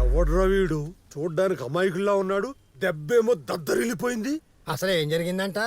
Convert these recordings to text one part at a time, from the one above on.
ఎవడ్రా వీడు? చూడ్డానికి అమాయకుల్లా ఉన్నాడు, దెబ్బేమో దద్దరిల్లిపోయింది. అసలు ఏం జరిగిందంట?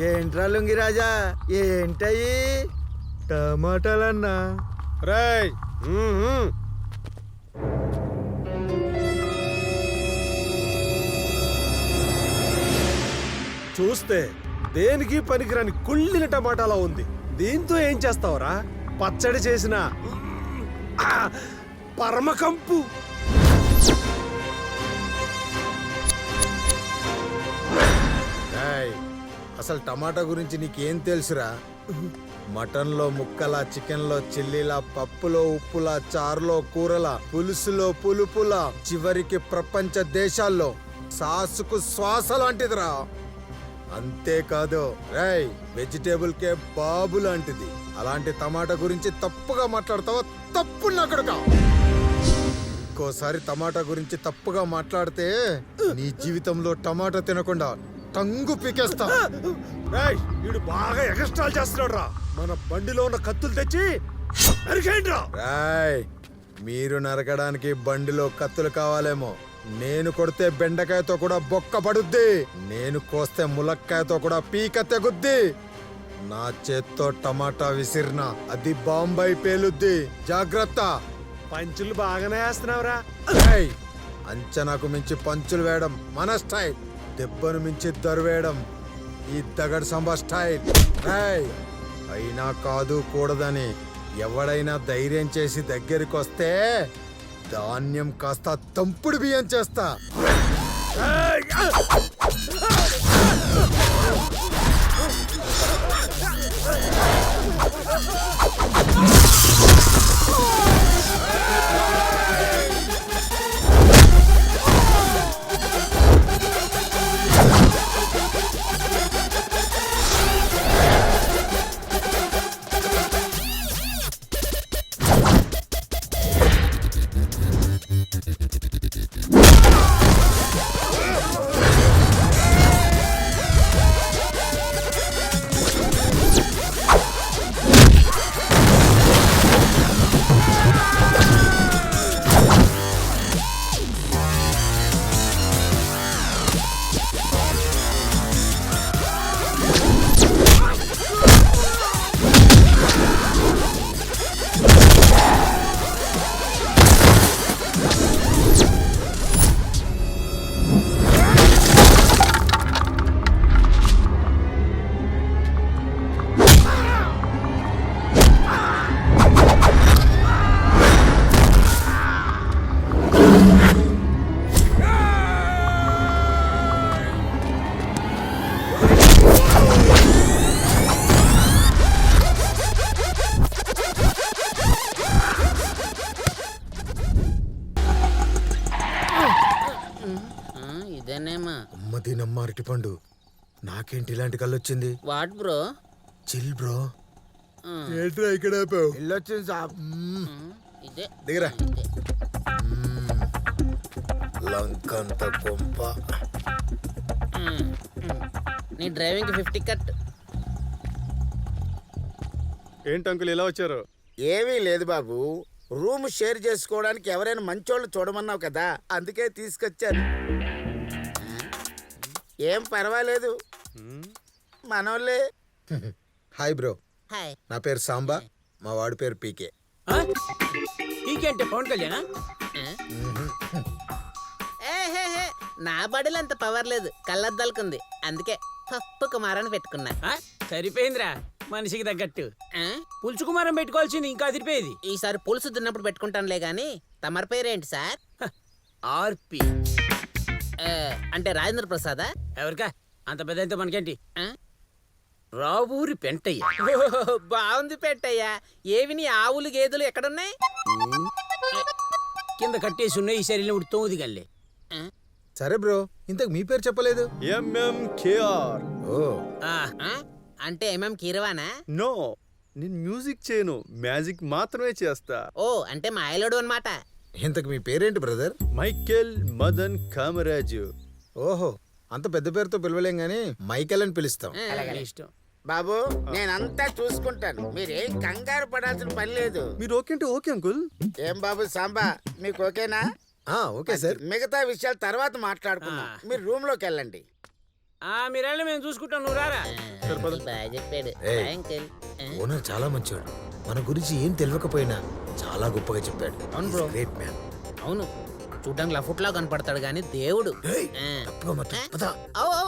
ఏంట్రా లుంగిరాజా, ఏంటయ్యి? టమాటాలన్నా. రేయ్, చూస్తే దేనికి పనికిరాని కుళ్ళిన టమాటాలా ఉంది. దీంతో ఏం చేస్తావురా? పచ్చడి చేసిన పరమకంపు. అసలు టమాటా గురించి నీకేం తెలుసురా? మటన్లో ముక్కలా, చికెన్లో చిల్లీలా, పప్పులో ఉప్పులా, చారులో కూరలా, పులుసులో పులుపులా, చివరికి ప్రపంచ దేశాల్లో సాసుకు శ్వాస లాంటిదిరా. అంతేకాదు రేయ్, వెజిటేబుల్ కే బాబు లాంటిది. అలాంటి టమాటా గురించి తప్పుగా మాట్లాడతావా? తప్పు నా కొడుకా. ఇంకోసారి టమాటా గురించి తప్పుగా మాట్లాడితే నీ జీవితంలో టమాటా తినకుండా టంగు పీకేస్తా. వీడు బాగా ఎక్స్ట్రాల్ చేస్తున్నాడు రా. మన బండిలో ఉన్న కత్తులు తెచ్చి నరికేయండి రా. మీరు నరకడానికి బండిలో కత్తులు కావాలేమో. నేను కొడితే బెండకాయతో కూడా బొక్క పడుద్ది. నేను కోస్తే ములక్కాయతో కూడా పీక తెగుద్ది. నా చేత్తో టమాటా విసిరినా అది బాంబై పేలుద్ది. జాగ్రత్త. పంచులు బాగానే వేస్తున్నావురా. అంచనాకు మించి పంచులు వేయడం మన స్టైల్. దెబ్బను మించి దరువేయడం ఈ దగడ్ సంబా స్టైల్. అయినా కాదు కూడదని ఎవడైనా ధైర్యం చేసి దగ్గరికి వస్తే ధాన్యం కాస్త తంపుడు బియ్యం చేస్తా. అమ్మదినమ్మ అరటిపండు. నాకేంటి ఇలాంటి కళ్ళొచ్చింది? What bro? Chill bro. ఏంట్రా ఇక్కడ వెళ్ళొచ్చింది సాబ్. దిగరా. లంకంత కొంప. నీ డ్రైవింగ్ 50 కట్. ఏంటి అంకుల్ ఇలా వచ్చారు? ఏమీ లేదు బాబు, రూమ్ షేర్ చేసుకోవడానికి ఎవరైనా మంచోళ్ళు చూడమన్నావు కదా, అందుకే తీసుకొచ్చాను. ఏం పర్వాలేదు, మనోళ్ళే. Hi bro. హాయ్. నా పేరు సాంబా, మా వాడి పేరు పీకే. పీకే అంటే పవన్ కళ్యాణ్? నా బడిలో అంత పవర్ లేదు, కళ్ళద్దాలకుంది, అందుకే పప్పు కుమారాన్ని పెట్టుకున్నా. సరిపోయిందిరా. మనిషికి తగ్గట్టు ఆ? పులుసు కుమారం పెట్టుకోవాల్సింది ఇంకా అదిరిపోయేది. ఈసారి పులుసు తిన్నప్పుడు పెట్టుకుంటానులే గాని తమరి పేరేంటి సార్? ఆర్పి. అంటే రాజేంద్ర ప్రసాదా? ఎవరికా అంత పెద్ద మనకేంటి? ఆ? రావూరి పెంటయ్య. ఓహో, బాగుంది పెట్టయ్యా. ఏవి నీ ఆవులు గేదెలు ఎక్కడున్నాయి? కింద కట్టేసి ఉన్నాయి, ఈ శరీరం తోది గల్లే. ఆ? సరే బ్రో, ఇంతకు మీ పేరు చెప్పలేదు. ఎంఎంకేఆర్. ఓ ఆ? అంటే ఎంఎం కీరవానా? నో, నేను మ్యూజిక్ చేయను, మ్యాజిక్ మాత్రమే చేస్తా. ఓ అంటే మా ఆయలోడు అనమాట. ఇంతకు మీ పేరేంటి బ్రదర్? మైకేల్ మదన్ కామరాజు. ఓహో, అంత పెద్ద పేరుతో పిలవలేం గానీ మైకేల్ అని పిలుస్తాం. నీ ఇష్టం. బాబు నేనంతా చూసుకుంటాను, మీరేం కంగారు పడాల్సిన పని లేదు. మీరు ఓకే అంటే ఓకే అంకుల్. ఏం బాబు సాంబా, మీకు ఓకేనా? Okay sir. మిగతా విషయాలు తర్వాత మాట్లాడుకుందాం. మీరు రూమ్ లోకి వెళ్ళండి. మీరెళ్ళి మేము చూసుకుంటాం, నువ్వు రారా. బాగా చెప్పాడు ఏయ్. అంకుల్. ఓనర్ చాలా మంచివాడు, మన గురించి ఏం తెలియకపోయినా చాలా గొప్పగా చెప్పాడు. అవును బ్రో. Great man. అవును, చూడ్డానికి లఫుట్లా కనపడతాడు గాని దేవుడు. తప్పుగా మాట్లాడు. పద. ఔ, ఔ.